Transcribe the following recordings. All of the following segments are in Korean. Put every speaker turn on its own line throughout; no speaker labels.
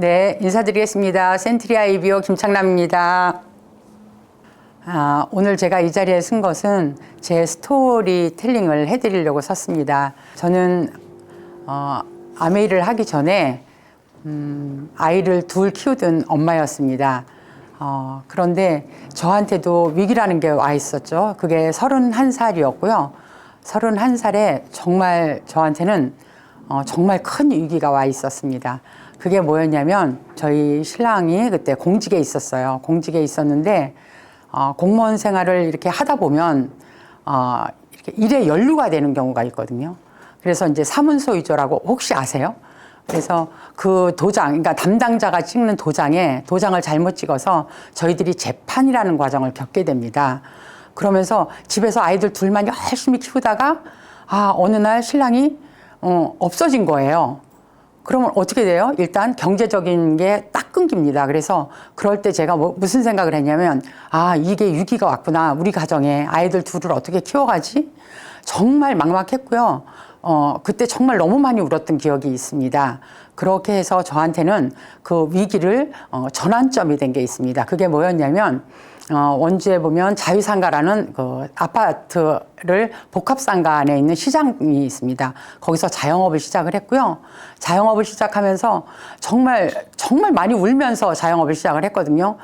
네, 인사드리겠습니다. 센트리아 이비오 김창남입니다. 오늘 제가 이 자리에 쓴 것은 제 스토리텔링을 해드리려고 섰습니다. 저는 아메이를 하기 전에 아이를 둘 키우던 엄마였습니다. 그런데 저한테도 위기라는 게 와 있었죠. 그게 31살이었고요. 31살에 정말 저한테는 정말 큰 위기가 와 있었습니다. 그게 뭐였냐면 저희 신랑이 그때 공직에 있었어요. 공직에 있었는데 공무원 생활을 이렇게 하다 보면 이렇게 일에 연루가 되는 경우가 있거든요. 그래서 이제 사문서 위조라고 혹시 아세요? 그래서 그 도장, 그러니까 담당자가 찍는 도장에 도장을 잘못 찍어서 저희들이 재판이라는 과정을 겪게 됩니다. 그러면서 집에서 아이들 둘만 열심히 키우다가 어느 날 신랑이 없어진 거예요. 그러면 어떻게 돼요? 일단 경제적인 게 딱 끊깁니다. 그래서 그럴 때 제가 무슨 생각을 했냐면 이게 위기가 왔구나. 우리 가정에 아이들 둘을 어떻게 키워가지? 정말 막막했고요. 그때 정말 너무 많이 울었던 기억이 있습니다. 그렇게 해서 저한테는 그 위기를 전환점이 된 게 있습니다. 그게 뭐였냐면 원주에 보면 자유상가라는 그 아파트를 복합상가 안에 있는 시장이 있습니다. 거기서 자영업을 시작을 했고요. 자영업을 시작하면서 정말 많이 울면서 자영업을 시작을 했거든요.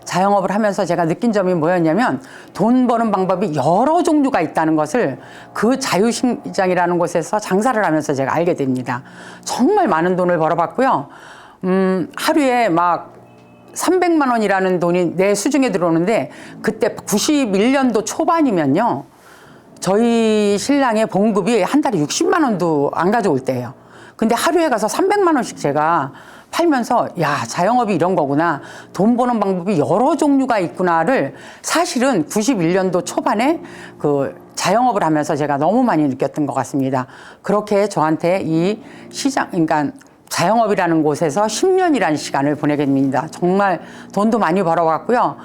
자영업을 하면서 제가 느낀 점이 뭐였냐면 돈 버는 방법이 여러 종류가 있다는 것을 그 자유시장이라는 곳에서 장사를 하면서 제가 알게 됩니다. 정말 많은 돈을 벌어봤고요. 하루에 막 300만 원이라는 돈이 내 수중에 들어오는데 그때 91년도 초반이면요. 저희 신랑의 봉급이 한 달에 60만 원도 안 가져올 때예요. 근데 하루에 가서 300만 원씩 제가 팔면서 자영업이 이런 거구나. 돈 버는 방법이 여러 종류가 있구나를 사실은 91년도 초반에 그 자영업을 하면서 제가 너무 많이 느꼈던 것 같습니다. 그렇게 저한테 이 시장, 그러니까 자영업이라는 곳에서 10년이라는 시간을 보내게 됩니다. 정말 돈도 많이 벌어왔고요.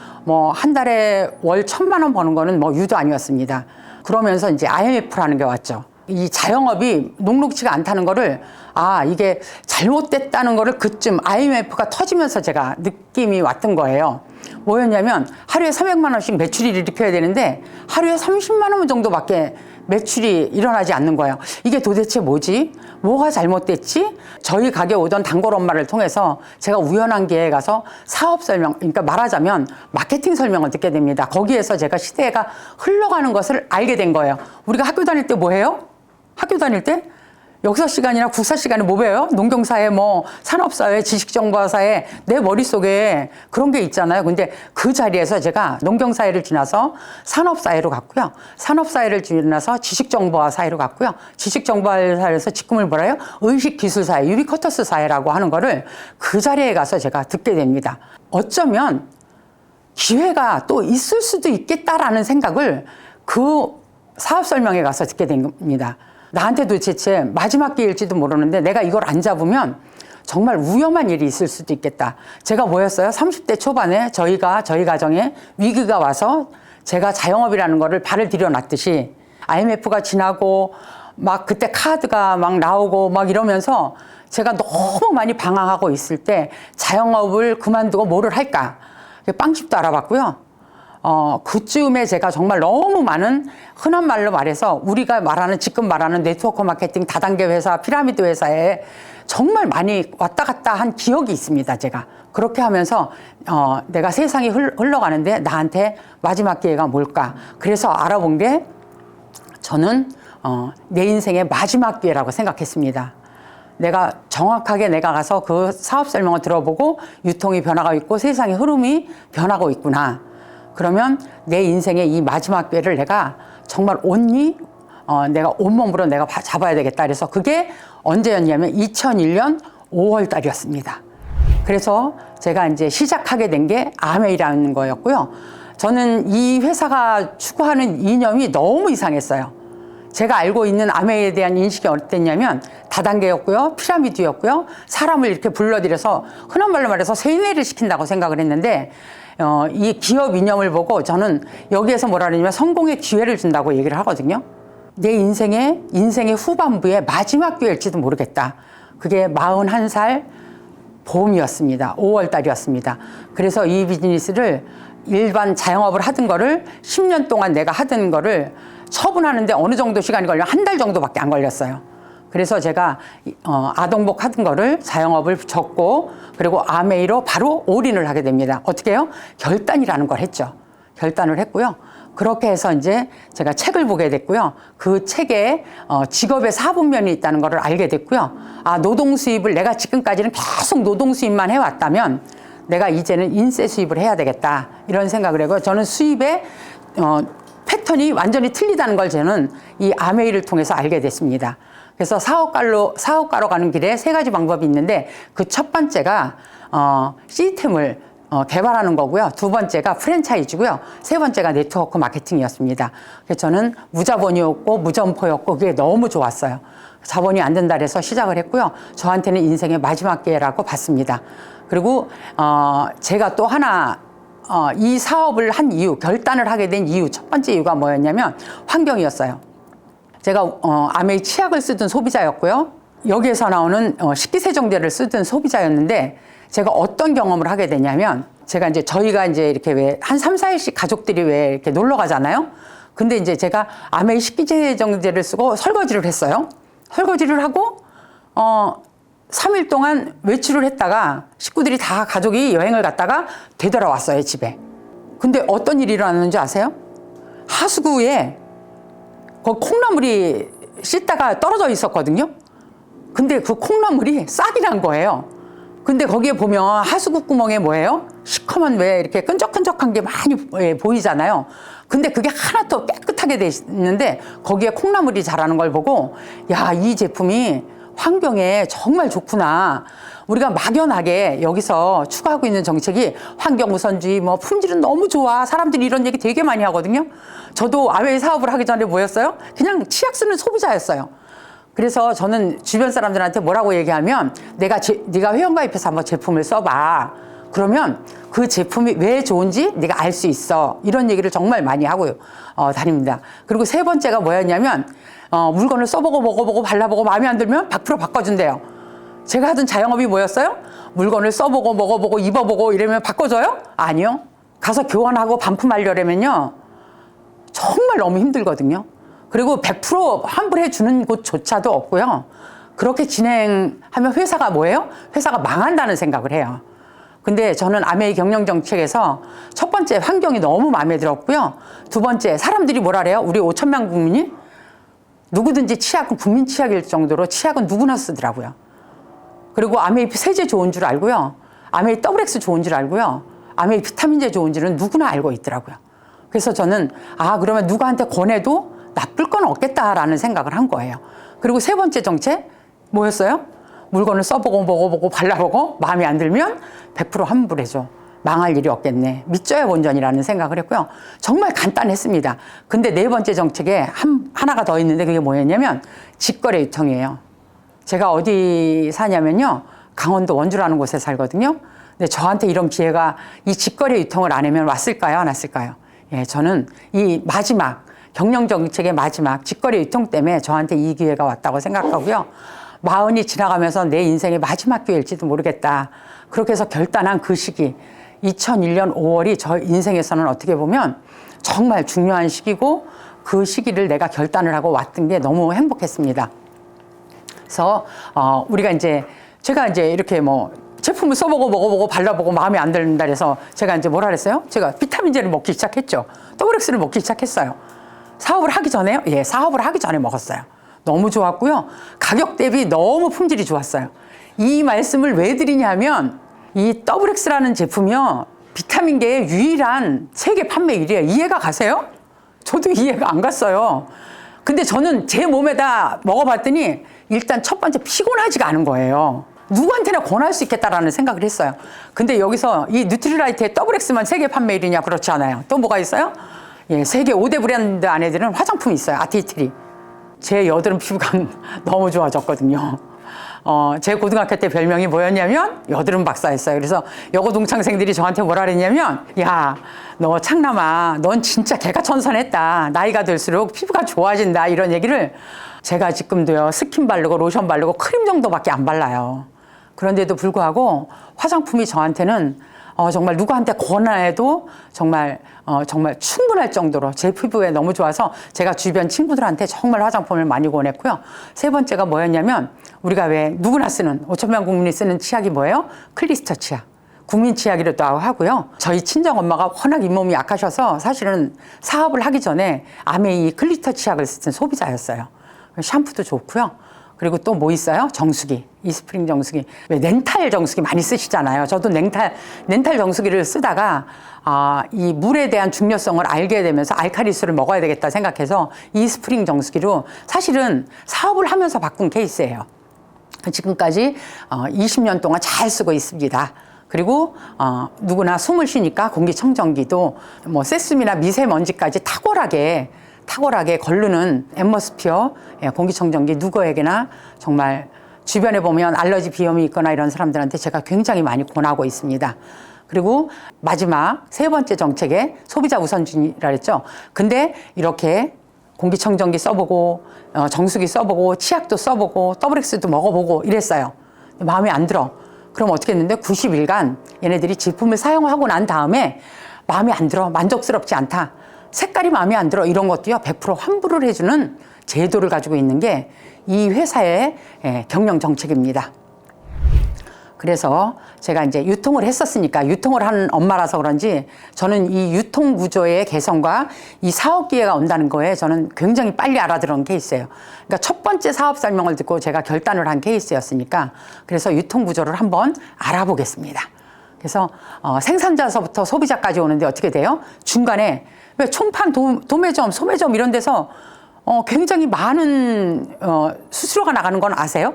한 달에 월 1,000만 원 버는 거는 유도 아니었습니다. 그러면서 이제 IMF라는 게 왔죠. 이 자영업이 녹록지가 않다는 거를 이게 잘못됐다는 거를 그쯤 IMF가 터지면서 제가 느낌이 왔던 거예요. 뭐였냐면 하루에 300만 원씩 매출이 일으켜야 되는데 하루에 30만 원 정도밖에 매출이 일어나지 않는 거예요. 이게 도대체 뭐지? 뭐가 잘못됐지? 저희 가게 오던 단골 엄마를 통해서 제가 우연한 기회에 가서 사업 설명, 그러니까 말하자면 마케팅 설명을 듣게 됩니다. 거기에서 제가 시대가 흘러가는 것을 알게 된 거예요. 우리가 학교 다닐 때 뭐 해요? 학교 다닐 때 역사 시간이나 국사 시간에 뭐 배워요? 농경사회, 산업사회, 지식정보사회, 내 머릿속에 그런 게 있잖아요. 근데 그 자리에서 제가 농경사회를 지나서 산업사회로 갔고요. 산업사회를 지나서 지식정보화 사회로 갔고요. 지식정보화 사회에서 지금을 뭐라요? 의식기술사회, 유비쿼터스 사회라고 하는 거를 그 자리에 가서 제가 듣게 됩니다. 어쩌면 기회가 또 있을 수도 있겠다라는 생각을 그 사업 설명회 가서 듣게 된 겁니다. 나한테 도대체 마지막 기회일지도 모르는데 내가 이걸 안 잡으면 정말 위험한 일이 있을 수도 있겠다. 제가 뭐였어요? 30대 초반에 저희 가정에 위기가 와서 제가 자영업이라는 거를 발을 들여놨듯이 IMF가 지나고 막 그때 카드가 막 나오고 막 이러면서 제가 너무 많이 방황하고 있을 때 자영업을 그만두고 뭐를 할까? 빵집도 알아봤고요. 그쯤에 제가 정말 너무 많은 흔한 말로 말해서 우리가 지금 말하는 네트워크 마케팅 다단계 회사, 피라미드 회사에 정말 많이 왔다 갔다 한 기억이 있습니다, 제가. 그렇게 하면서, 내가 세상이 흘러가는데 나한테 마지막 기회가 뭘까? 그래서 알아본 게 저는, 내 인생의 마지막 기회라고 생각했습니다. 내가 정확하게 내가 가서 그 사업 설명을 들어보고 유통이 변화가 있고 세상의 흐름이 변하고 있구나. 그러면 내 인생의 이 마지막 기회를 내가 정말 내가 온몸으로 내가 잡아야 되겠다. 그래서 그게 언제였냐면 2001년 5월 달이었습니다. 그래서 제가 이제 시작하게 된 게 아메이라는 거였고요. 저는 이 회사가 추구하는 이념이 너무 이상했어요. 제가 알고 있는 아메이에 대한 인식이 어땠냐면 다단계였고요. 피라미드였고요. 사람을 이렇게 불러들여서 흔한 말로 말해서 세뇌를 시킨다고 생각을 했는데 이 기업 이념을 보고 저는 여기에서 뭐라 그러냐면 성공의 기회를 준다고 얘기를 하거든요. 내 인생의 후반부의 마지막 기회일지도 모르겠다. 그게 41살 봄이었습니다. 5월 달이었습니다. 그래서 이 비즈니스를 일반 자영업을 하던 거를 10년 동안 내가 하던 거를 처분하는데 어느 정도 시간이 걸려? 한 달 정도밖에 안 걸렸어요. 그래서 제가 아동복 하던 거를 자영업을 접고 그리고 아메이로 바로 올인을 하게 됩니다. 어떻게 해요? 결단이라는 걸 했죠. 결단을 했고요. 그렇게 해서 이제 제가 책을 보게 됐고요. 그 책에 직업의 4분면이 있다는 걸 알게 됐고요. 아, 노동 수입을 내가 지금까지는 계속 노동 수입만 해왔다면 내가 이제는 인세 수입을 해야 되겠다. 이런 생각을 하고요. 저는 수입의 패턴이 완전히 틀리다는 걸 저는 이 아메이를 통해서 알게 됐습니다. 그래서 사업가로 가는 길에 3가지 방법이 있는데 그 첫 번째가 시스템을 개발하는 거고요. 2번째가 프랜차이즈고요. 3번째가 네트워크 마케팅이었습니다. 그래서 저는 무자본이었고 무점포였고 그게 너무 좋았어요. 자본이 안 된다 그래서 시작을 했고요. 저한테는 인생의 마지막 기회라고 봤습니다. 그리고 제가 또 하나 이 사업을 한 이유, 결단을 하게 된 이유, 첫 번째 이유가 뭐였냐면 환경이었어요. 제가 아메이 치약을 쓰던 소비자였고요. 여기에서 나오는 식기세정제를 쓰던 소비자였는데 제가 어떤 경험을 하게 되냐면 제가 이제 저희가 이제 이렇게 왜 한 3, 4일씩 가족들이 왜 이렇게 놀러 가잖아요. 근데 이제 제가 아메이 식기세정제를 쓰고 설거지를 했어요. 설거지를 하고 3일 동안 외출을 했다가 식구들이 다 가족이 여행을 갔다가 되돌아왔어요, 집에. 근데 어떤 일이 일어났는지 아세요? 하수구에 콩나물이 씻다가 떨어져 있었거든요. 근데 그 콩나물이 싹이 난 거예요. 근데 거기에 보면 하수구 구멍에 뭐예요? 시커먼 왜 이렇게 끈적끈적한 게 많이 보이잖아요. 근데 그게 하나도 깨끗하게 돼 있는데 거기에 콩나물이 자라는 걸 보고 야, 이 제품이 환경에 정말 좋구나. 우리가 막연하게 여기서 추구하고 있는 정책이 환경우선주의, 뭐 품질은 너무 좋아. 사람들이 이런 얘기 되게 많이 하거든요. 저도 아메이 사업을 하기 전에 뭐였어요? 그냥 치약 쓰는 소비자였어요. 그래서 저는 주변 사람들한테 뭐라고 얘기하면 네가 회원가입해서 한번 제품을 써봐. 그러면 그 제품이 왜 좋은지 네가 알 수 있어. 이런 얘기를 정말 많이 하고 다닙니다. 그리고 3번째가 뭐였냐면 물건을 써보고 먹어보고 발라보고 마음에 안 들면 100% 바꿔준대요. 제가 하던 자영업이 뭐였어요? 물건을 써보고 먹어보고 입어보고 이러면 바꿔줘요? 아니요. 가서 교환하고 반품하려면요 정말 너무 힘들거든요. 그리고 100% 환불해 주는 곳조차도 없고요. 그렇게 진행하면 회사가 뭐예요? 회사가 망한다는 생각을 해요. 근데 저는 아메이 경영정책에서 첫 번째 환경이 너무 마음에 들었고요. 2번째 사람들이 뭐라 그래요? 우리 5천만 국민이 누구든지 치약은 국민 치약일 정도로 치약은 누구나 쓰더라고요. 그리고 아메이 세제 좋은 줄 알고요. 아메이 더블엑스 좋은 줄 알고요. 아메이 비타민제 좋은 줄은 누구나 알고 있더라고요. 그래서 저는 그러면 누구한테 권해도 나쁠 건 없겠다라는 생각을 한 거예요. 그리고 3번째 정책 뭐였어요? 물건을 써보고 먹어보고 발라보고 마음에 안 들면 100% 환불해줘. 망할 일이 없겠네. 믿져야 본전이라는 생각을 했고요. 정말 간단했습니다. 근데 4번째 정책에 하나가 더 있는데 그게 뭐였냐면 직거래 유통이에요. 제가 어디 사냐면요. 강원도 원주라는 곳에 살거든요. 근데 저한테 이런 기회가 이 직거래 유통을 안 하면 왔을까요? 안 왔을까요? 예, 저는 이 마지막 경영정책의 마지막 직거래 유통 때문에 저한테 이 기회가 왔다고 생각하고요. 40이 지나가면서 내 인생의 마지막 기회일지도 모르겠다. 그렇게 해서 결단한 그 시기 2001년 5월이 저 인생에서는 어떻게 보면 정말 중요한 시기고 그 시기를 내가 결단을 하고 왔던 게 너무 행복했습니다. 그래서 우리가 이제 제가 이제 이렇게 뭐 제품을 써보고 먹어보고 발라보고 마음에 안 든다 그래서 제가 이제 뭐라 그랬어요? 제가 비타민제를 먹기 시작했죠. 더블엑스를 먹기 시작했어요. 사업을 하기 전에요? 예, 사업을 하기 전에 먹었어요. 너무 좋았고요. 가격 대비 너무 품질이 좋았어요. 이 말씀을 왜 드리냐면 이 더블엑스라는 제품이요. 비타민계의 유일한 세계 판매 1위예요. 이해가 가세요? 저도 이해가 안 갔어요. 근데 저는 제 몸에다 먹어봤더니 일단 첫 번째 피곤하지가 않은 거예요. 누구한테나 권할 수 있겠다라는 생각을 했어요. 근데 여기서 이 뉴트리라이트의 더블엑스만 세계 판매 1위냐 그렇지 않아요. 또 뭐가 있어요? 예, 세계 5대 브랜드 안에 드는 화장품이 있어요. 아티트리. 제 여드름 피부가 너무 좋아졌거든요. 제 고등학교 때 별명이 뭐였냐면 여드름 박사였어요. 그래서 여고 동창생들이 저한테 뭐라 그랬냐면 야, 너 창남아, 넌 진짜 개가천선했다. 나이가 들수록 피부가 좋아진다. 이런 얘기를 제가 지금도요. 스킨 바르고 로션 바르고 크림 정도밖에 안 발라요. 그런데도 불구하고 화장품이 저한테는 정말 누구한테 권해도 정말 충분할 정도로 제 피부에 너무 좋아서 제가 주변 친구들한테 정말 화장품을 많이 권했고요. 세 번째가 뭐였냐면 우리가 왜 누구나 쓰는 5천만 국민이 쓰는 치약이 뭐예요? 클리스터 치약. 국민 치약이라도 하고요. 저희 친정엄마가 워낙 잇몸이 약하셔서 사실은 사업을 하기 전에 아메이 클리스터 치약을 쓰던 소비자였어요. 샴푸도 좋고요. 그리고 또 뭐 있어요? 정수기. 이스프링 정수기. 왜 렌탈 정수기 많이 쓰시잖아요. 저도 렌탈 정수기를 쓰다가 이 물에 대한 중요성을 알게 되면서 알칼리수를 먹어야 되겠다 생각해서 이스프링 정수기로 사실은 사업을 하면서 바꾼 케이스예요. 지금까지 20년 동안 잘 쓰고 있습니다. 그리고 누구나 숨을 쉬니까 공기청정기도 뭐 세습이나 미세먼지까지 탁월하게 걸르는 앰머스피어 공기청정기 누구에게나 정말 주변에 보면 알러지 비염이 있거나 이런 사람들한테 제가 굉장히 많이 권하고 있습니다. 그리고 마지막 세 번째 정책에 소비자 우선순위라 했죠. 근데 이렇게 공기청정기 써보고 정수기 써보고 치약도 써보고 더블엑스도 먹어보고 이랬어요. 마음에 안 들어. 그럼 어떻게 했는데 90일간 얘네들이 제품을 사용하고 난 다음에 마음에 안 들어. 만족스럽지 않다. 색깔이 마음에 안 들어. 이런 것도요 100% 환불을 해주는 제도를 가지고 있는 게 이 회사의 경영 정책입니다. 그래서 제가 이제 유통을 했었으니까 유통을 하는 엄마라서 그런지 저는 이 유통 구조의 개선과 이 사업 기회가 온다는 거에 저는 굉장히 빨리 알아들은 케이스예요. 그러니까 첫 번째 사업 설명을 듣고 제가 결단을 한 케이스였으니까 그래서 유통 구조를 한번 알아보겠습니다. 그래서 생산자서부터 소비자까지 오는데 어떻게 돼요? 중간에 왜 총판, 도매점, 소매점 이런 데서 굉장히 많은 수수료가 나가는 건 아세요?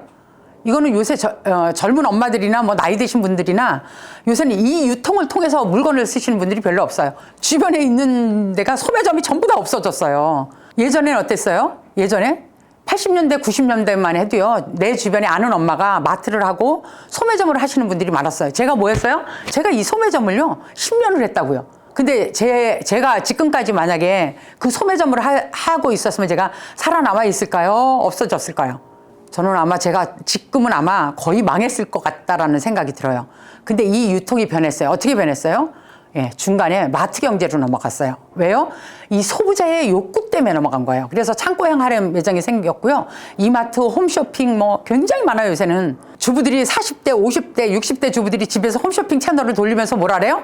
이거는 요새 젊은 엄마들이나 뭐 나이 드신 분들이나 요새는 이 유통을 통해서 물건을 쓰시는 분들이 별로 없어요. 주변에 있는 데가 소매점이 전부 다 없어졌어요. 예전에는 어땠어요? 예전에 80년대, 90년대만 해도요, 내 주변에 아는 엄마가 마트를 하고 소매점을 하시는 분들이 많았어요. 제가 뭐 했어요? 제가 이 소매점을요, 10년을 했다고요. 근데 제가 지금까지 만약에 그 소매점을 하고 있었으면 제가 살아남아 있을까요? 없어졌을까요? 저는 아마 제가 지금은 아마 거의 망했을 것 같다라는 생각이 들어요. 근데 이 유통이 변했어요. 어떻게 변했어요? 중간에 마트 경제로 넘어갔어요. 왜요? 이 소비자의 욕구 때문에 넘어간 거예요. 그래서 창고형 할인 매장이 생겼고요. 이마트, 홈쇼핑 뭐 굉장히 많아요, 요새는. 주부들이 40대, 50대, 60대 주부들이 집에서 홈쇼핑 채널을 돌리면서 뭐라 그래요?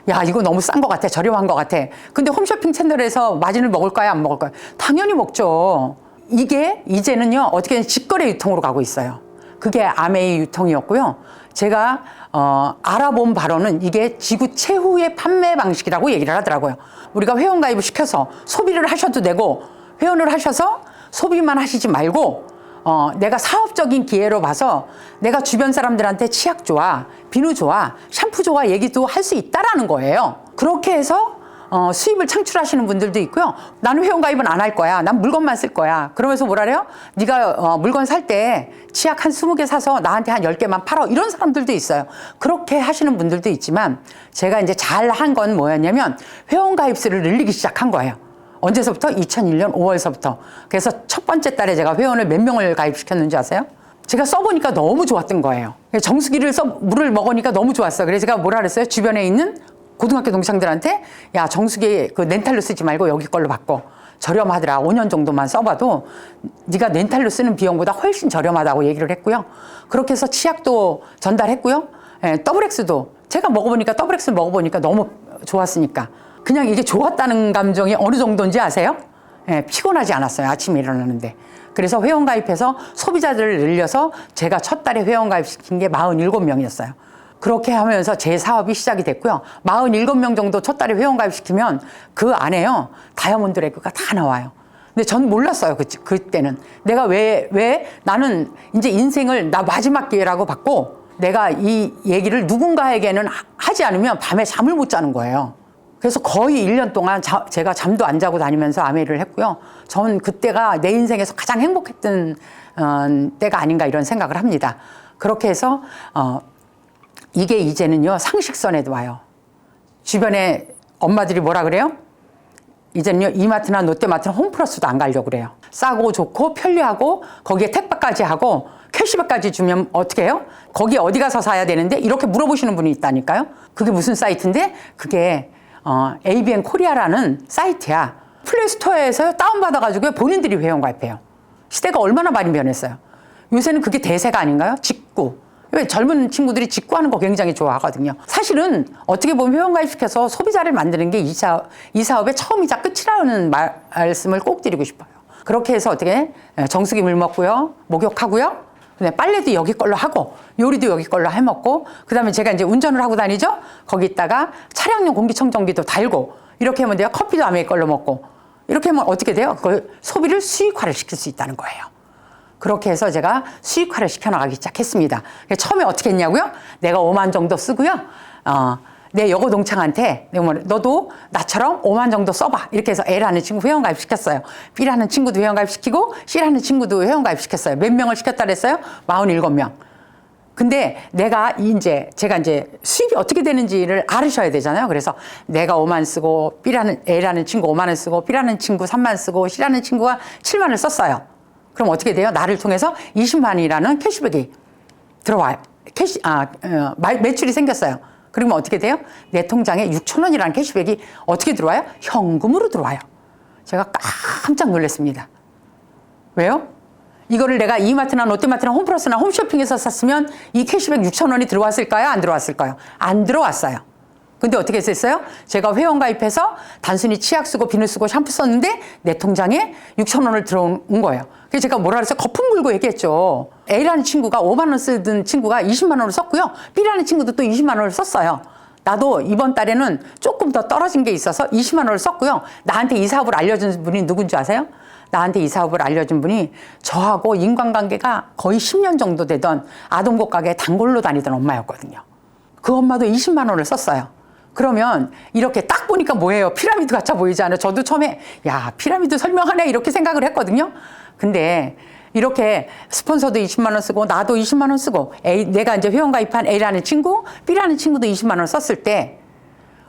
야, 이거 너무 싼 것 같아. 저렴한 것 같아. 근데 홈쇼핑 채널에서 마진을 먹을까요? 안 먹을까요? 당연히 먹죠. 이게 이제는요, 어떻게든 직거래 유통으로 가고 있어요. 그게 아메이 유통이었고요. 제가 알아본 바로는 이게 지구 최후의 판매 방식이라고 얘기를 하더라고요. 우리가 회원가입을 시켜서 소비를 하셔도 되고 회원을 하셔서 소비만 하시지 말고 내가 사업적인 기회로 봐서 내가 주변 사람들한테 치약 좋아, 비누 좋아, 샴푸 좋아 얘기도 할 수 있다라는 거예요. 그렇게 해서 수입을 창출하시는 분들도 있고요. 나는 회원가입은 안 할 거야. 난 물건만 쓸 거야. 그러면서 뭐라 그래요? 네가 물건 살 때 치약 한 20개 사서 나한테 한 10개만 팔어. 이런 사람들도 있어요. 그렇게 하시는 분들도 있지만 제가 이제 잘 한 건 뭐였냐면 회원가입수를 늘리기 시작한 거예요. 언제서부터? 2001년 5월서부터. 그래서 첫 번째 달에 제가 회원을 몇 명을 가입시켰는지 아세요? 제가 써보니까 너무 좋았던 거예요. 정수기를 물을 먹으니까 너무 좋았어요. 그래서 제가 뭐라 그랬어요? 주변에 있는 고등학교 동창들한테 야, 정수기 그 렌탈로 쓰지 말고 여기 걸로 바꿔. 저렴하더라. 5년 정도만 써봐도 네가 렌탈로 쓰는 비용보다 훨씬 저렴하다고 얘기를 했고요. 그렇게 해서 치약도 전달했고요. 더블엑스도 제가 더블엑스 먹어보니까 너무 좋았으니까. 그냥 이게 좋았다는 감정이 어느 정도인지 아세요? 피곤하지 않았어요. 아침에 일어나는데. 그래서 회원가입해서 소비자들을 늘려서 제가 첫 달에 회원가입시킨 게 47명이었어요. 그렇게 하면서 제 사업이 시작이 됐고요. 47명 정도 첫 달에 회원가입시키면 그 안에요. 다이아몬드 레그가 다 나와요. 근데 전 몰랐어요. 그때는. 내가 왜 나는 이제 인생을 나 마지막 기회라고 받고 내가 이 얘기를 누군가에게는 하지 않으면 밤에 잠을 못 자는 거예요. 그래서 거의 1년 동안 제가 잠도 안 자고 다니면서 아메이를 했고요. 전 그때가 내 인생에서 가장 행복했던 때가 아닌가 이런 생각을 합니다. 그렇게 해서 이게 이제는요 상식선에도 와요. 주변에 엄마들이 뭐라 그래요? 이제는요 이마트나 롯데마트나 홈플러스도 안 가려고 그래요. 싸고 좋고 편리하고 거기에 택배까지 하고 캐시백까지 주면 어떻게 해요? 거기 어디 가서 사야 되는데? 이렇게 물어보시는 분이 있다니까요. 그게 무슨 사이트인데? 그게 ABN 코리아라는 사이트야. 플레이스토어에서 다운받아가지고 본인들이 회원가입해요. 시대가 얼마나 많이 변했어요. 요새는 그게 대세가 아닌가요? 직구. 왜 젊은 친구들이 직구하는 거 굉장히 좋아하거든요. 사실은 어떻게 보면 회원가입시켜서 소비자를 만드는 게 이 사업의 처음이자 끝이라는 말씀을 꼭 드리고 싶어요. 그렇게 해서 어떻게 정수기 물 먹고요, 목욕하고요, 빨래도 여기 걸로 하고 요리도 여기 걸로 해먹고, 그 다음에 제가 이제 운전을 하고 다니죠. 거기다가 차량용 공기청정기도 달고 이렇게 하면 돼요. 커피도 아메 걸로 먹고 이렇게 하면 어떻게 돼요? 그 소비를 수익화를 시킬 수 있다는 거예요. 그렇게 해서 제가 수익화를 시켜나가기 시작했습니다. 처음에 어떻게 했냐고요? 내가 5만 정도 쓰고요. 내 여고 동창한테 너도 나처럼 5만 정도 써봐. 이렇게 해서 L라는 친구 회원가입 시켰어요. B라는 친구도 회원가입 시키고 C라는 친구도 회원가입 시켰어요. 몇 명을 시켰다 그랬어요? 47명. 근데 제가 이제 수익이 어떻게 되는지를 알으셔야 되잖아요. 그래서 내가 5만 쓰고 A라는 친구 5만 원 쓰고 B라는 친구 3만 쓰고 C라는 친구가 7만을 썼어요. 그럼 어떻게 돼요? 나를 통해서 20만이라는 캐시백이 들어와요. 매출이 생겼어요. 그러면 어떻게 돼요? 내 통장에 6천 원이라는 캐시백이 어떻게 들어와요? 현금으로 들어와요. 제가 깜짝 놀랐습니다. 왜요? 이거를 내가 이마트나 롯데마트나 홈플러스나 홈쇼핑에서 샀으면 이 캐시백 6천 원이 들어왔을까요? 안 들어왔을까요? 안 들어왔어요. 근데 어떻게 했어요? 제가 회원가입해서 단순히 치약 쓰고 비누 쓰고 샴푸 썼는데 내 통장에 6천 원을 들어온 거예요. 그래서 제가 뭐라 그랬어요? 거품 물고 얘기했죠. A라는 친구가 5만 원 쓰던 친구가 20만 원을 썼고요. B라는 친구도 또 20만 원을 썼어요. 나도 이번 달에는 조금 더 떨어진 게 있어서 20만 원을 썼고요. 나한테 이 사업을 알려준 분이 누군지 아세요? 나한테 이 사업을 알려준 분이 저하고 인간관계가 거의 10년 정도 되던 아동복 가게 단골로 다니던 엄마였거든요. 그 엄마도 20만 원을 썼어요. 그러면 이렇게 딱 보니까 뭐예요? 피라미드 같아 보이지 않아요? 저도 처음에 야, 피라미드 설명하네 이렇게 생각을 했거든요. 근데 이렇게 스폰서도 20만 원 쓰고 나도 20만 원 쓰고 내가 이제 회원가입한 A라는 친구, B라는 친구도 20만 원 썼을 때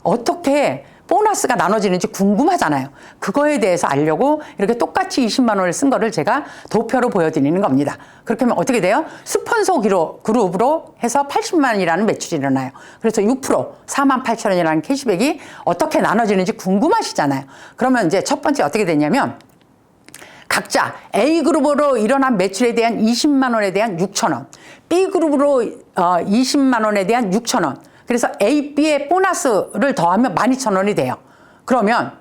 어떻게 보너스가 나눠지는지 궁금하잖아요. 그거에 대해서 알려고 이렇게 똑같이 20만 원을 쓴 거를 제가 도표로 보여드리는 겁니다. 그렇게 하면 어떻게 돼요? 스폰서 그룹으로 해서 80만이라는 매출이 일어나요. 그래서 6% 4만 8천 원이라는 캐시백이 어떻게 나눠지는지 궁금하시잖아요. 그러면 이제 첫 번째 어떻게 되냐면 각자 A그룹으로 일어난 매출에 대한 20만 원에 대한 6천 원, B그룹으로 20만 원에 대한 6천 원, 그래서 A, B의 보너스를 더하면 12,000원이 돼요. 그러면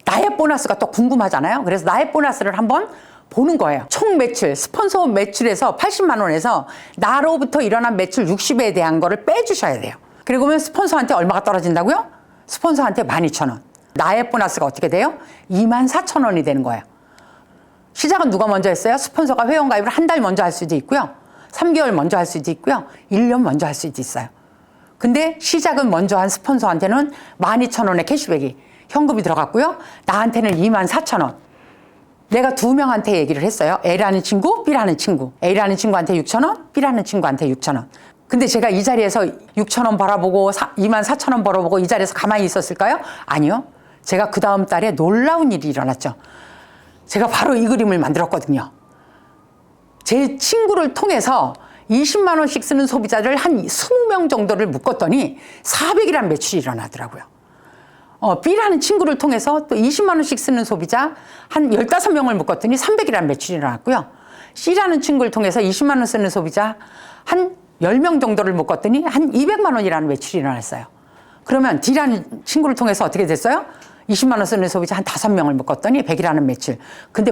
나의 보너스가 또 궁금하잖아요. 그래서 나의 보너스를 한번 보는 거예요. 총 매출, 스폰서 매출에서 80만 원에서 나로부터 일어난 매출 60에 대한 거를 빼주셔야 돼요. 그리고 스폰서한테 얼마가 떨어진다고요? 스폰서한테 12,000원. 나의 보너스가 어떻게 돼요? 24,000원이 되는 거예요. 시작은 누가 먼저 했어요? 스폰서가 회원가입을 한 달 먼저 할 수도 있고요. 3개월 먼저 할 수도 있고요. 1년 먼저 할 수도 있어요. 근데 시작은 먼저 한 스폰서한테는 12,000원의 캐시백이 현금이 들어갔고요. 나한테는 24,000원. 내가 두 명한테 얘기를 했어요. A라는 친구, B라는 친구. A라는 친구한테 6,000원, B라는 친구한테 6,000원. 근데 제가 이 자리에서 6,000원 벌어보고 24,000원 벌어보고 이 자리에서 가만히 있었을까요? 아니요. 제가 그 다음 달에 놀라운 일이 일어났죠. 제가 바로 이 그림을 만들었거든요. 제 친구를 통해서 20만 원씩 쓰는 소비자를 한 20명 정도를 묶었더니 400이라는 매출이 일어나더라고요. B라는 친구를 통해서 또 20만 원씩 쓰는 소비자 한 15명을 묶었더니 300이라는 매출이 일어났고요. C라는 친구를 통해서 20만 원 쓰는 소비자 한 10명 정도를 묶었더니 한 200만 원이라는 매출이 일어났어요. 그러면 D라는 친구를 통해서 어떻게 됐어요? 20만 원 쓰는 소비자 한 5명을 묶었더니 100이라는 매출. 근데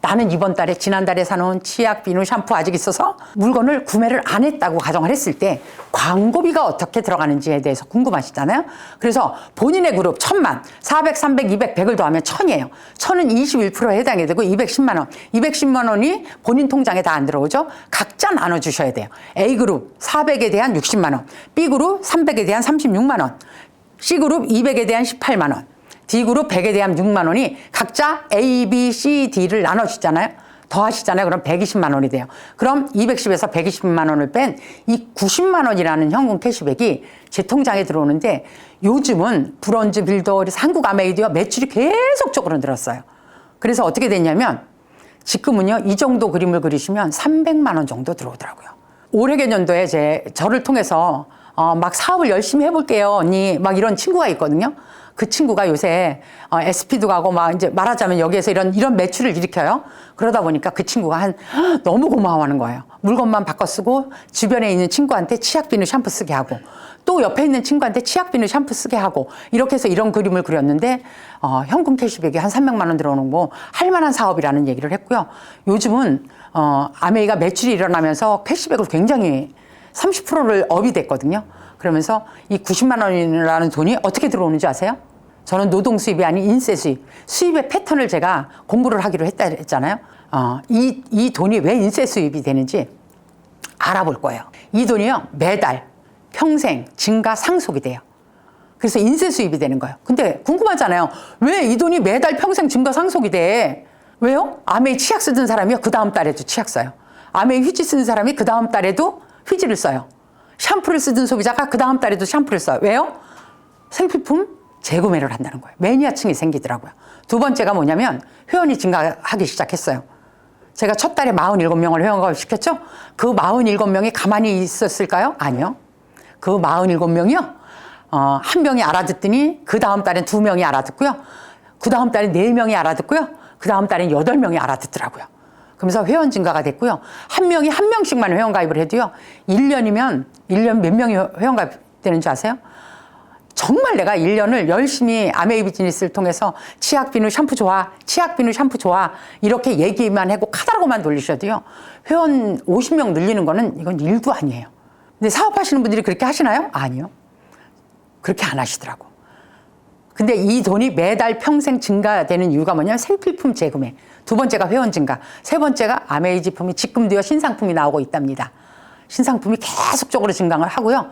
나는 이번 달에 지난달에 사놓은 치약, 비누, 샴푸 아직 있어서 물건을 구매를 안 했다고 가정을 했을 때 광고비가 어떻게 들어가는지에 대해서 궁금하시잖아요. 그래서 본인의 그룹 1,000만, 400, 300, 200, 100을 더하면 1,000이에요. 1,000은 21%에 해당이 되고 210만 원. 210만 원이 본인 통장에 다 안 들어오죠. 각자 나눠주셔야 돼요. A그룹 400에 대한 60만 원, B그룹 300에 대한 36만 원, C그룹 200에 대한 18만 원, D그룹 100에 대한 6만 원이 각자 A, B, C, D를 나눠주잖아요. 더하시잖아요. 그럼 120만 원이 돼요. 그럼 210에서 120만 원을 뺀 이 90만 원이라는 현금 캐시백이 제 통장에 들어오는데 요즘은 브론즈 빌더, 한국 아메이디어 매출이 계속적으로 늘었어요. 그래서 어떻게 됐냐면 지금은요, 이 정도 그림을 그리시면 300만 원 정도 들어오더라고요. 올해 개년도에 저를 통해서 막 사업을 열심히 해볼게요, 언니. 막 이런 친구가 있거든요. 그 친구가 요새 SP도 가고 막 이제 말하자면 여기에서 이런 매출을 일으켜요. 그러다 보니까 그 친구가 너무 고마워하는 거예요. 물건만 바꿔 쓰고 주변에 있는 친구한테 치약 비누 샴푸 쓰게 하고 또 옆에 있는 친구한테 치약 비누 샴푸 쓰게 하고 이렇게 해서 이런 그림을 그렸는데 현금 캐시백이 한 300만 원 들어오는 거 할 만한 사업이라는 얘기를 했고요. 요즘은 아메이가 매출이 일어나면서 캐시백을 굉장히 30%를 업이 됐거든요. 그러면서 이 90만 원이라는 돈이 어떻게 들어오는지 아세요? 저는 노동 수입이 아닌 인세 수입, 수입의 패턴을 제가 공부를 하기로 했잖아요. 이 돈이 왜 인세 수입이 되는지 알아볼 거예요. 이 돈이요, 매달, 평생 증가 상속이 돼요. 그래서 인세 수입이 되는 거예요. 근데 궁금하잖아요. 왜 이 돈이 매달 평생 증가 상속이 돼? 왜요? 아메이 치약 쓰던 사람이요, 그 다음 달에도 치약 써요. 아메이 휴지 쓰는 사람이 그 다음 달에도 휴지를 써요. 샴푸를 쓰던 소비자가 그 다음 달에도 샴푸를 써요. 왜요? 생필품 재구매를 한다는 거예요. 매니아층이 생기더라고요. 두 번째가 뭐냐면 회원이 증가하기 시작했어요. 제가 첫 달에 47명을 회원가입 시켰죠? 그 47명이 가만히 있었을까요? 아니요. 그 47명이요. 한 명이 알아듣더니 그 다음 달엔 2명이 알아듣고요. 그 다음 달엔 4명이 알아듣고요. 그 다음 달엔 8명이 알아듣더라고요. 그러면서 회원 증가가 됐고요. 한 명이 한 명씩만 회원가입을 해도요. 1년이면 1년 몇 명이 회원가입 되는 줄 아세요? 정말 내가 1년을 열심히 아메이 비즈니스를 통해서 치약 비누 샴푸 좋아, 치약 비누 샴푸 좋아 이렇게 얘기만 하고 카달로그만 돌리셔도요. 회원 50명 늘리는 거는 이건 일도 아니에요. 근데 사업하시는 분들이 그렇게 하시나요? 아니요. 그렇게 안 하시더라고. 근데 이 돈이 매달 평생 증가되는 이유가 뭐냐면 생필품 재구매. 두 번째가 회원 증가. 세 번째가 아메이 제품이 직금되어 신상품이 나오고 있답니다. 신상품이 계속적으로 증강을 하고요.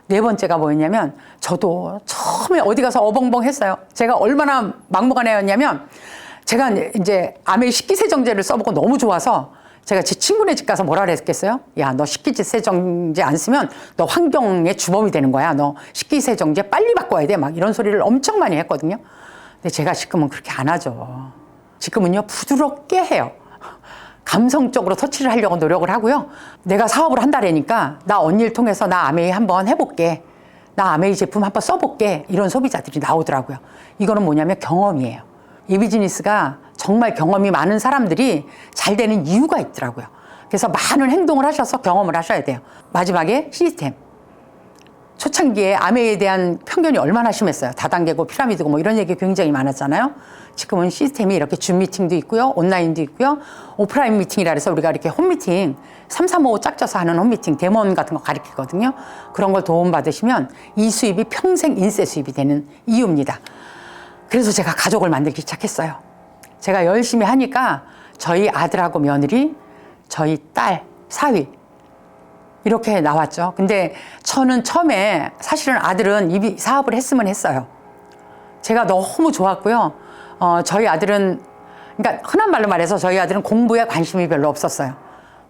네 번째가 뭐였냐면 저도 처음에 어디 가서 어벙벙했어요. 제가 얼마나 막무가내였냐면 제가 이제 아메이 식기세정제를 써보고 너무 좋아서 제가 제 친구네 집 가서 뭐라 그랬겠어요? 야, 너 식기세정제 안 쓰면 너 환경의 주범이 되는 거야. 너 식기세정제 빨리 바꿔야 돼. 막 이런 소리를 엄청 많이 했거든요. 근데 제가 지금은 그렇게 안 하죠. 지금은요, 부드럽게 해요. 감성적으로 터치를 하려고 노력을 하고요. 내가 사업을 한다라니까 나 언니를 통해서 나 아메이 한번 해볼게. 나 아메이 제품 한번 써볼게. 이런 소비자들이 나오더라고요. 이거는 뭐냐면 경험이에요. 이 비즈니스가 정말 경험이 많은 사람들이 잘 되는 이유가 있더라고요. 그래서 많은 행동을 하셔서 경험을 하셔야 돼요. 마지막에 시스템. 초창기에 아메이에 대한 편견이 얼마나 심했어요. 다단계고 피라미드고 뭐 이런 얘기 굉장히 많았잖아요. 지금은 시스템이 이렇게 줌 미팅도 있고요. 온라인도 있고요. 오프라인 미팅이라 해서 우리가 이렇게 홈미팅 335 짝져서 하는 홈미팅 데몬 같은 거 가르치거든요. 그런 걸 도움받으시면 이 수입이 평생 인세 수입이 되는 이유입니다. 그래서 제가 가족을 만들기 시작했어요. 제가 열심히 하니까 저희 아들하고 며느리, 저희 딸, 사위 이렇게 나왔죠. 근데 저는 처음에 사실은 아들은 이 사업을 했으면 했어요. 제가 너무 좋았고요. 저희 아들은 그러니까 흔한 말로 말해서 저희 아들은 공부에 관심이 별로 없었어요.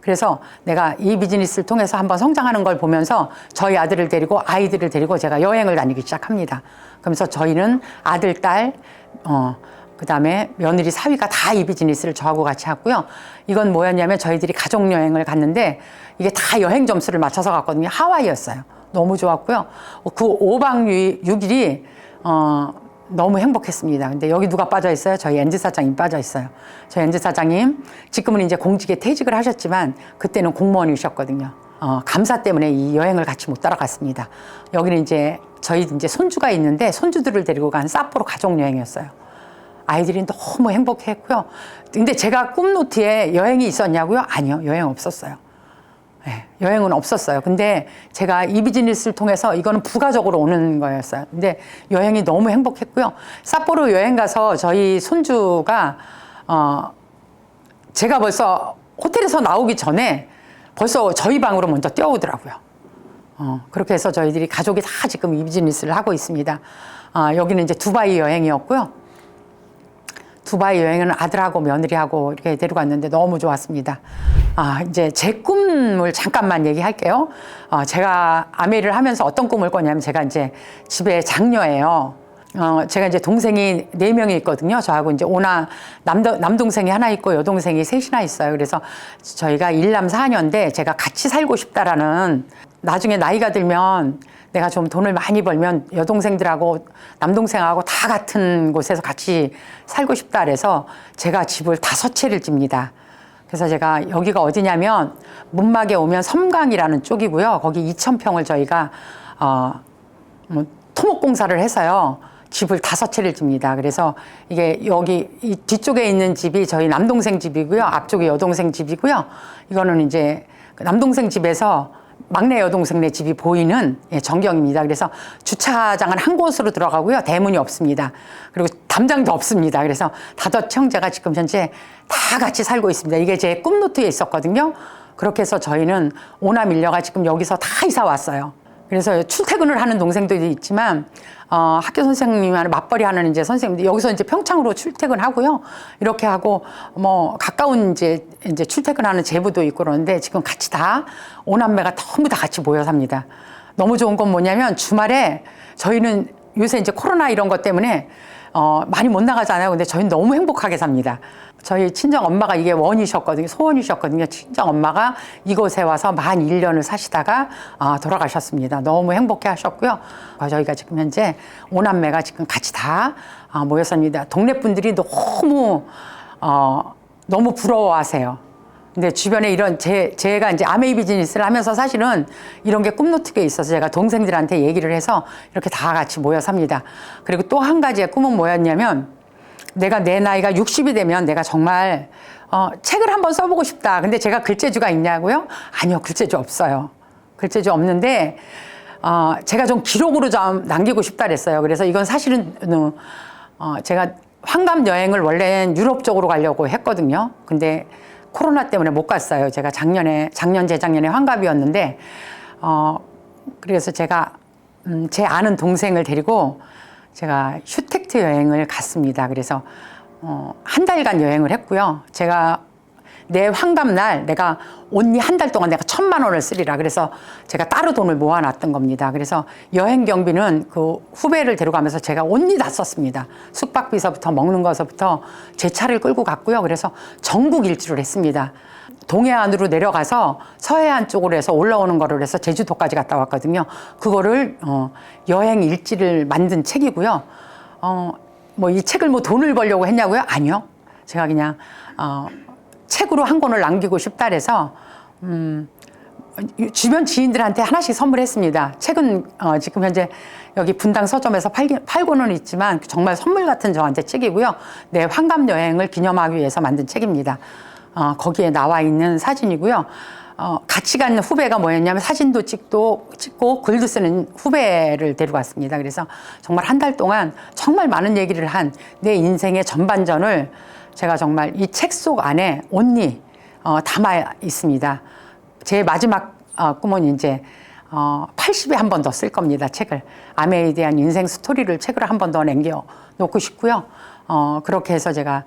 그래서 내가 이 비즈니스를 통해서 한번 성장하는 걸 보면서 저희 아들을 데리고 아이들을 데리고 제가 여행을 다니기 시작합니다. 그러면서 저희는 아들, 딸, 그다음에 며느리, 사위가 다 이 비즈니스를 저하고 같이 했고요. 이건 뭐였냐면 저희들이 가족 여행을 갔는데 이게 다 여행 점수를 맞춰서 갔거든요. 하와이였어요. 너무 좋았고요. 그 5박 6일이 너무 행복했습니다. 근데 여기 누가 빠져 있어요? 저희 엔지 사장님 빠져 있어요. 저희 엔지 사장님 지금은 이제 공직에 퇴직을 하셨지만 그때는 공무원이셨거든요. 감사 때문에 이 여행을 같이 못 따라갔습니다. 여기는 이제 저희 이제 손주가 있는데 손주들을 데리고 간 사포로 가족 여행이었어요. 아이들이 너무 행복했고요. 근데 제가 꿈노트에 여행이 있었냐고요? 아니요, 여행 없었어요. 네, 여행은 없었어요. 근데 제가 이 비즈니스를 통해서 이거는 부가적으로 오는 거였어요. 근데 여행이 너무 행복했고요. 삿포로 여행 가서 저희 손주가 제가 벌써 호텔에서 나오기 전에 벌써 저희 방으로 먼저 뛰어오더라고요. 그렇게 해서 저희들이 가족이 다 지금 이 비즈니스를 하고 있습니다. 여기는 이제 두바이 여행이었고요. 두바이 여행은 아들하고 며느리하고 이렇게 데려갔는데 너무 좋았습니다. 이제 제 꿈을 잠깐만 얘기할게요. 제가 아메이를 하면서 어떤 꿈을 꿨냐면 제가 이제 집에 장녀예요. 제가 이제 동생이 4명이 있거든요. 저하고 이제 남동생이 하나 있고 여동생이 셋이나 있어요. 그래서 저희가 1남 4녀인데 제가 같이 살고 싶다라는, 나중에 나이가 들면 내가 좀 돈을 많이 벌면 여동생들하고 남동생하고 다 같은 곳에서 같이 살고 싶다 그래서 제가 집을 5채를 집니다. 그래서 제가 여기가 어디냐면 문막에 오면 섬강이라는 쪽이고요. 거기 2,000평을 저희가 토목공사를 해서요. 집을 5채를 집니다. 그래서 이게 여기 이 뒤쪽에 있는 집이 저희 남동생 집이고요. 앞쪽에 여동생 집이고요. 이거는 이제 남동생 집에서 막내 여동생네 집이 보이는 전경입니다. 그래서 주차장은 한 곳으로 들어가고요. 대문이 없습니다. 그리고 담장도 없습니다. 그래서 5 형제가 지금 현재 다 같이 살고 있습니다. 이게 제 꿈노트에 있었거든요. 그렇게 해서 저희는 5남 1녀가 지금 여기서 다 이사 왔어요. 그래서 출퇴근을 하는 동생들도 있지만 학교 선생님하고 맞벌이 하는 이제 선생님들 여기서 이제 평창으로 출퇴근하고요. 이렇게 하고 뭐 가까운 이제 출퇴근하는 제부도 있고 그러는데 지금 같이 다 5남매가 전부 다 같이 모여 삽니다. 너무 좋은 건 뭐냐면 주말에 저희는 요새 이제 코로나 이런 것 때문에 많이 못 나가잖아요. 근데 저희는 너무 행복하게 삽니다. 저희 친정 엄마가 이게 원이셨거든요. 소원이셨거든요. 친정 엄마가 이곳에 와서 만 1년을 사시다가 돌아가셨습니다. 너무 행복해 하셨고요. 저희가 지금 현재 5남매가 지금 같이 다 모였습니다. 동네 분들이 너무 부러워하세요. 근데 주변에 이런 제가 이제 아메이 비즈니스를 하면서 사실은 이런 게 꿈노트에 있어서 제가 동생들한테 얘기를 해서 이렇게 다 같이 모여 삽니다. 그리고 또 한 가지의 꿈은 뭐였냐면 내가 내 나이가 60이 되면 내가 정말 책을 한번 써보고 싶다. 근데 제가 글재주가 있냐고요? 아니요, 글재주 없어요. 글재주 없는데 제가 좀 기록으로 좀 남기고 싶다 그랬어요. 그래서 이건 사실은 제가 환갑 여행을 원래는 유럽 쪽으로 가려고 했거든요. 근데 코로나 때문에 못 갔어요. 제가 재작년에 환갑이었는데 그래서 제가 제 아는 동생을 데리고 제가 슈텍트 여행을 갔습니다. 그래서 1달간 여행을 했고요. 제가 내 환갑날 내가 온리 1달 동안 내가 1,000만 원을 쓰리라. 그래서 제가 따로 돈을 모아놨던 겁니다. 그래서 여행 경비는 그 후배를 데려가면서 제가 온리 다 썼습니다. 숙박비서부터 먹는 거서부터 제 차를 끌고 갔고요. 그래서 전국 일주를 했습니다. 동해안으로 내려가서 서해안 쪽으로 해서 올라오는 거를 해서 제주도까지 갔다 왔거든요. 그거를 여행 일지를 만든 책이고요. 뭐 이 책을 뭐 돈을 벌려고 했냐고요? 아니요. 제가 그냥 책으로 한 권을 남기고 싶다 그래서 주변 지인들한테 하나씩 선물했습니다. 책은 지금 현재 여기 분당 서점에서 팔고는 있지만 정말 선물 같은 저한테 책이고요. 내 환갑 여행을 기념하기 위해서 만든 책입니다. 거기에 나와 있는 사진이고요. 같이 간 후배가 뭐였냐면 사진도 찍고 글도 쓰는 후배를 데려갔습니다. 그래서 정말 1달 동안 정말 많은 얘기를 한 내 인생의 전반전을 제가 정말 이 책 속 안에 온리 담아 있습니다. 제 마지막 꿈은 이제 80에 한 번 더 쓸 겁니다. 책을. 아메에 대한 인생 스토리를 책으로 한 번 더 남겨 놓고 싶고요. 그렇게 해서 제가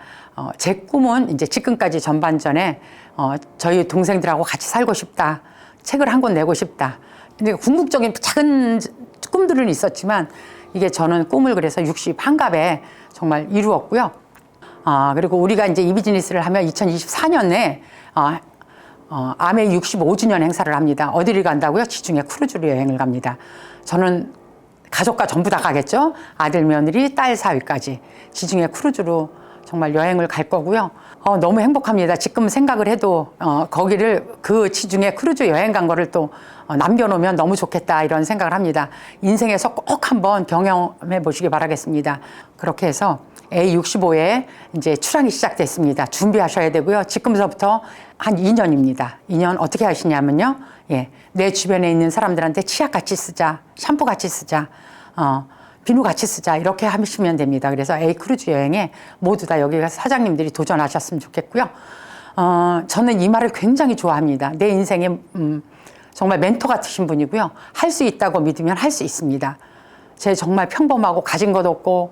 제 꿈은 이제 지금까지 전반전에 저희 동생들하고 같이 살고 싶다. 책을 한 권 내고 싶다. 근데 궁극적인 작은 꿈들은 있었지만 이게 저는 꿈을 그래서 60 한갑에 정말 이루었고요. 그리고 우리가 이제 이 비즈니스를 하면 2024년에 아메 65주년 행사를 합니다. 어디를 간다고요? 지중해 크루즈로 여행을 갑니다. 저는 가족과 전부 다 가겠죠. 아들, 며느리, 딸, 사위까지 지중해 크루즈로 정말 여행을 갈 거고요. 너무 행복합니다. 지금 생각을 해도 거기를 그 지중해 크루즈 여행 간 거를 또 남겨놓으면 너무 좋겠다 이런 생각을 합니다. 인생에서 꼭 한번 경험해 보시기 바라겠습니다. 그렇게 해서 A65에 이제 출항이 시작됐습니다. 준비하셔야 되고요. 지금서부터 한 2년입니다. 2년 어떻게 하시냐면요. 내 주변에 있는 사람들한테 치약 같이 쓰자, 샴푸 같이 쓰자, 비누 같이 쓰자 이렇게 하시면 됩니다. 그래서 A 크루즈 여행에 모두 다 여기 가서 사장님들이 도전하셨으면 좋겠고요. 저는 이 말을 굉장히 좋아합니다. 내 인생에 정말 멘토 같으신 분이고요. 할 수 있다고 믿으면 할 수 있습니다. 제 정말 평범하고 가진 것 없고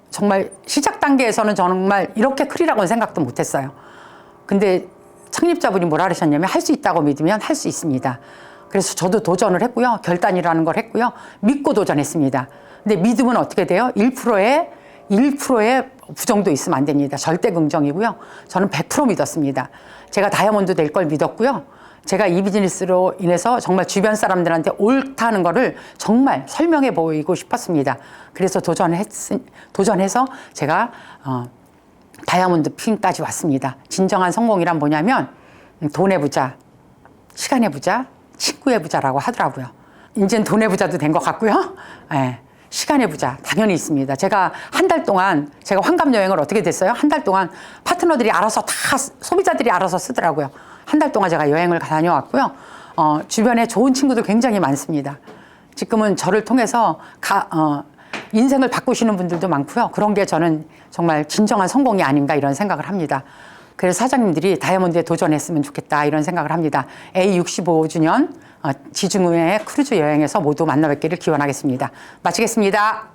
정말 시작 단계에서는 정말 이렇게 크리라고는 생각도 못했어요. 근데 창립자분이 뭐라 그러셨냐면 할 수 있다고 믿으면 할 수 있습니다. 그래서 저도 도전을 했고요. 결단이라는 걸 했고요. 믿고 도전했습니다. 근데 믿음은 어떻게 돼요? 1%의 부정도 있으면 안 됩니다. 절대 긍정이고요. 저는 100% 믿었습니다. 제가 다이아몬드 될 걸 믿었고요. 제가 이 비즈니스로 인해서 정말 주변 사람들한테 옳다는 거를 정말 설명해 보이고 싶었습니다. 그래서 도전해서 제가 다이아몬드 핀까지 왔습니다. 진정한 성공이란 뭐냐면 돈의 부자, 시간의 부자, 친구의 부자라고 하더라고요. 이제는 돈의 부자도 된 것 같고요. 네, 시간의 부자 당연히 있습니다. 제가 한 달 동안 제가 환갑 여행을 어떻게 됐어요? 한 달 동안 파트너들이 알아서 다 소비자들이 알아서 쓰더라고요. 한 달 동안 제가 여행을 다녀왔고요. 주변에 좋은 친구들 굉장히 많습니다. 지금은 저를 통해서 인생을 바꾸시는 분들도 많고요. 그런 게 저는 정말 진정한 성공이 아닌가 이런 생각을 합니다. 그래서 사장님들이 다이아몬드에 도전했으면 좋겠다 이런 생각을 합니다. A65주년 지중해 크루즈 여행에서 모두 만나 뵙기를 기원하겠습니다. 마치겠습니다.